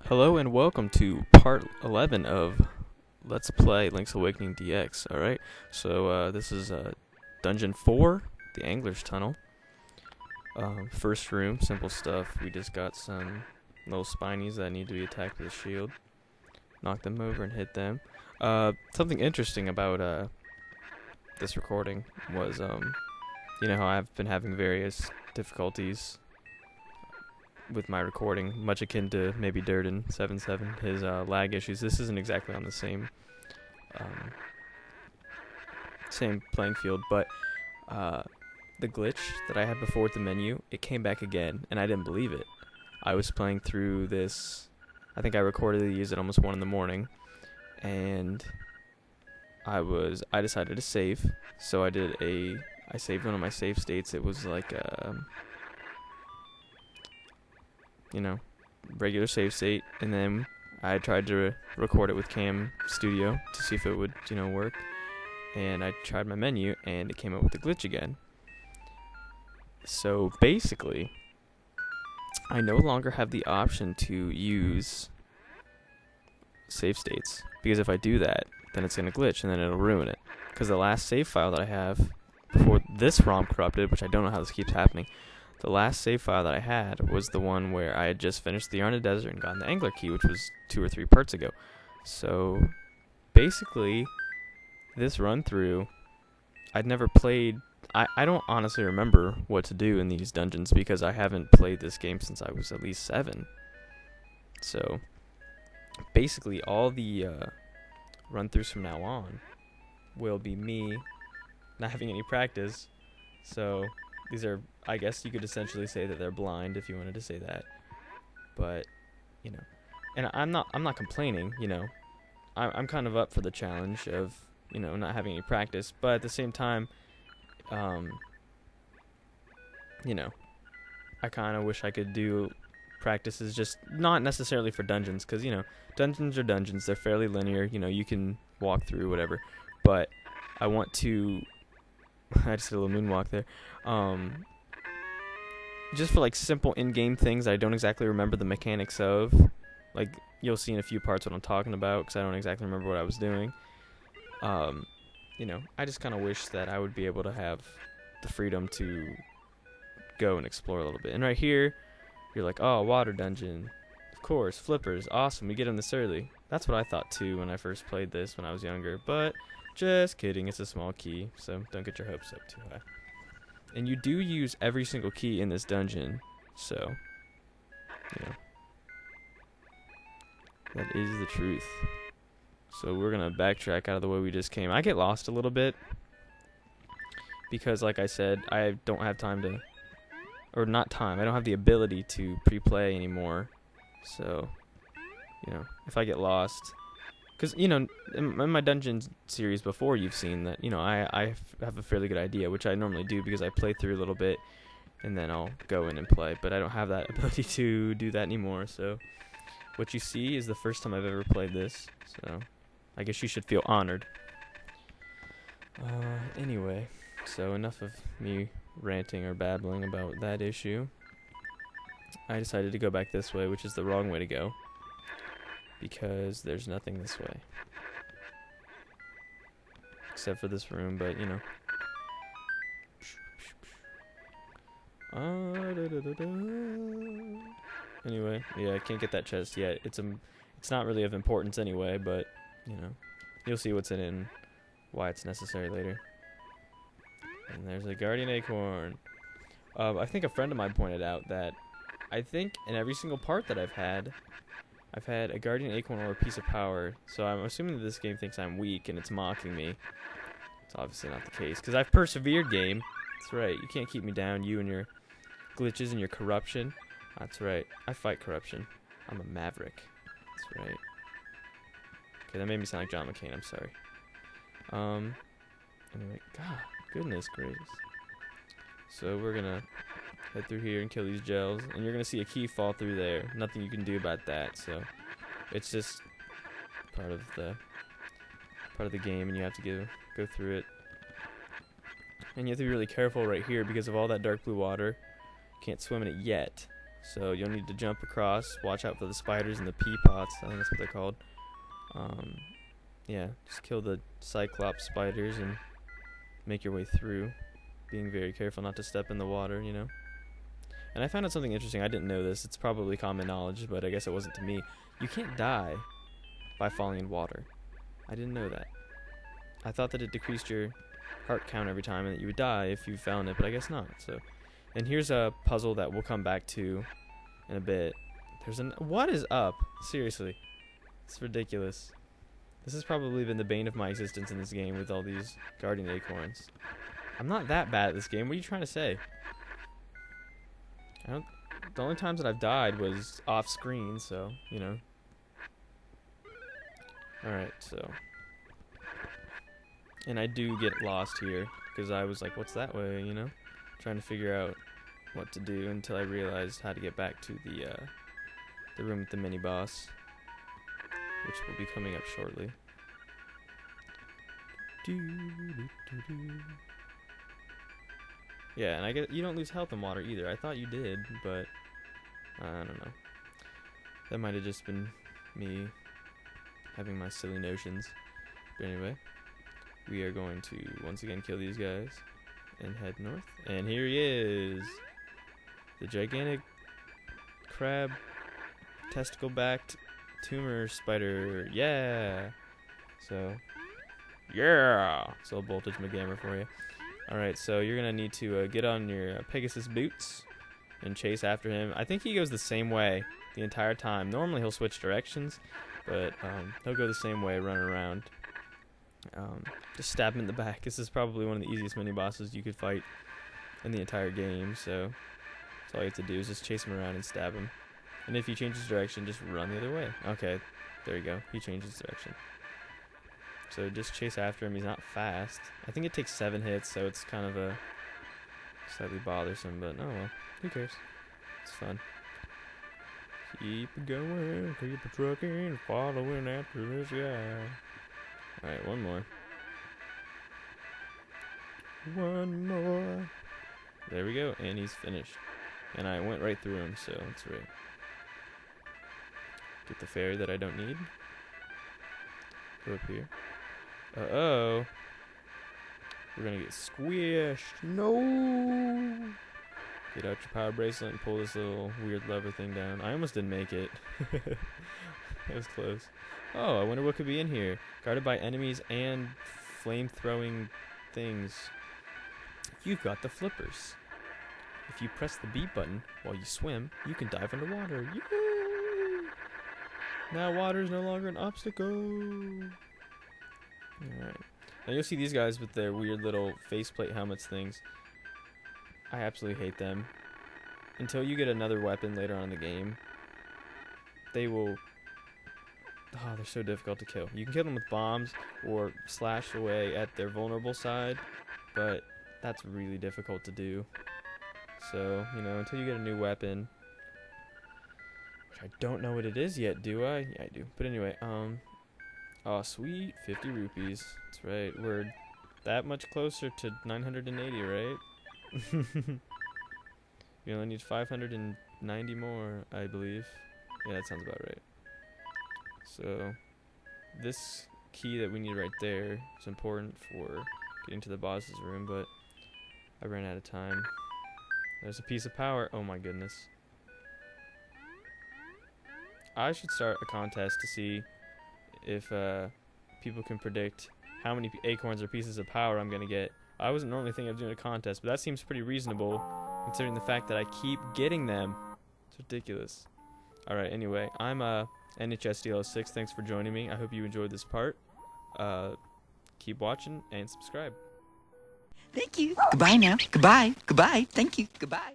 Hello and welcome to part 11 of Let's Play Link's Awakening DX. Alright, so this is Dungeon 4, the Angler's Tunnel. First room, simple stuff. We just got some little spinies that need to be attacked with a shield. Knock them over and hit them. Something interesting about this recording was, you know how I've been having various difficulties with my recording, much akin to maybe Durden 7.7, his lag issues. This isn't exactly on the same playing field, but the glitch that I had before with the menu, it came back again, and I didn't believe it. I was playing through this, I think I recorded these at almost 1 in the morning, and I decided to save, so I saved one of my save states. It was like you know, regular save state, and then I tried to record it with Camstudio to see if it would, work, and I tried my menu, and it came up with the glitch again. So basically, I no longer have the option to use save states, because if I do that, then it's going to glitch, and then it'll ruin it, because the last save file that I have before this ROM corrupted, which I don't know how this keeps happening, the last save file that I had was the one where I had just finished the Yarna Desert and gotten the Angler Key, which was 2 or 3 parts ago. So, basically, this run-through, I'd never played... I don't honestly remember what to do in these dungeons because I haven't played this game since I was at least 7. So, basically, all the run-throughs from now on will be me not having any practice. So, these are... I guess you could essentially say that they're blind if you wanted to say that, but and I'm not complaining. I'm kind of up for the challenge of not having any practice, but at the same time, I kind of wish I could do practices, just not necessarily for dungeons, because dungeons are dungeons. They're fairly linear. You can walk through whatever, but I want to. I just did a little moonwalk there. Just for like simple in-game things I don't exactly remember the mechanics of. Like, you'll see in a few parts what I'm talking about, because I don't exactly remember what I was doing. I just kind of wish that I would be able to have the freedom to go and explore a little bit. And right here, you're like, oh, water dungeon. Of course, flippers, awesome, we get them this early. That's what I thought too when I first played this when I was younger, but just kidding, it's a small key, so don't get your hopes up too high. And you do use every single key in this dungeon, so, that is the truth. So we're going to backtrack out of the way we just came. I get lost a little bit, because like I said, I don't have time to, or not time, I don't have the ability to pre-play anymore. So, if I get lost... Because, in my dungeon series before, you've seen that, I have a fairly good idea, which I normally do because I play through a little bit, and then I'll go in and play. But I don't have that ability to do that anymore, so what you see is the first time I've ever played this, so I guess you should feel honored. Anyway, so enough of me ranting or babbling about that issue. I decided to go back this way, which is the wrong way to go, because there's nothing this way except for this room, but anyway, yeah, I can't get that chest yet. It's not really of importance anyway, but you'll see what's in it and why it's necessary later. And there's a guardian acorn. I think a friend of mine pointed out that I think in every single part that I've had a guardian acorn or a piece of power, so I'm assuming that this game thinks I'm weak and it's mocking me. It's obviously not the case, because I've persevered, game. That's right, you can't keep me down, you and your glitches and your corruption. That's right, I fight corruption. I'm a maverick. That's right. Okay, that made me sound like John McCain, I'm sorry. Anyway, God, goodness gracious. So we're gonna head through here and kill these gels, and you're gonna see a key fall through there. Nothing you can do about that, so it's just part of the game, and you have to go through it. And you have to be really careful right here because of all that dark blue water. You can't swim in it yet, So you'll need to jump across. Watch out for the spiders and the pea pots. I think that's what they're called. Yeah, just kill the cyclops spiders and make your way through, being very careful not to step in the water, you know. And I found out something interesting. I didn't know this. It's probably common knowledge, but I guess it wasn't to me. You can't die by falling in water. I didn't know that. I thought that it decreased your heart count every time and that you would die if you fell in it, but I guess not. So, and here's a puzzle that we'll come back to in a bit. What is up? Seriously. It's ridiculous. This has probably been the bane of my existence in this game with all these guardian acorns. I'm not that bad at this game. What are you trying to say? The only times that I've died was off screen, so, you know. Alright, so. And I do get lost here, because I was like, what's that way, you know? Trying to figure out what to do until I realized how to get back to the room with the mini-boss, which will be coming up shortly. Yeah, and I get you don't lose health in water either. I thought you did, but I don't know. That might have just been me having my silly notions. But anyway, we are going to once again kill these guys and head north. And here he is, the gigantic crab testicle-backed tumor spider. Yeah. So, yeah. It's low voltage McGammer for you. Alright, so you're going to need to get on your Pegasus boots and chase after him. I think he goes the same way the entire time. Normally he'll switch directions, but he'll go the same way, running around. Just stab him in the back. This is probably one of the easiest mini-bosses you could fight in the entire game, so that's all you have to do is just chase him around and stab him. And if he changes direction, just run the other way. Okay, there you go. He changes direction. So just chase after him. He's not fast. I think it takes 7 hits, so it's kind of slightly bothersome, but oh well. Who cares? It's fun. Keep going, keep a trucking, following after this guy. Alright, one more. One more. There we go, and he's finished. And I went right through him, so that's right. Get the fairy that I don't need. Go up here. Uh-oh. We're gonna get squished. No! Get out your power bracelet and pull this little weird lever thing down. I almost didn't make it. That was close. Oh, I wonder what could be in here. Guarded by enemies and flame-throwing things. You've got the flippers. If you press the B button while you swim, you can dive underwater. Yay! Now water is no longer an obstacle. Alright. Now you'll see these guys with their weird little faceplate helmets things. I absolutely hate them. Until you get another weapon later on in the game, they will... Oh, they're so difficult to kill. You can kill them with bombs or slash away at their vulnerable side, but that's really difficult to do. So, you know, until you get a new weapon, which I don't know what it is yet, do I? Yeah, I do. But anyway, oh, sweet, 50 rupees. That's right, we're that much closer to 980, right? We only need 590 more, I believe. Yeah, that sounds about right. So, this key that we need right there is important for getting to the boss's room, but I ran out of time. There's a piece of power. Oh my goodness. I should start a contest to see if people can predict how many acorns or pieces of power I'm going to get. I wasn't normally thinking of doing a contest, but that seems pretty reasonable considering the fact that I keep getting them. It's ridiculous. Alright, anyway, I'm NHSDL6. Thanks for joining me. I hope you enjoyed this part. Keep watching and subscribe. Thank you. Goodbye now. Goodbye. Goodbye. Thank you. Goodbye.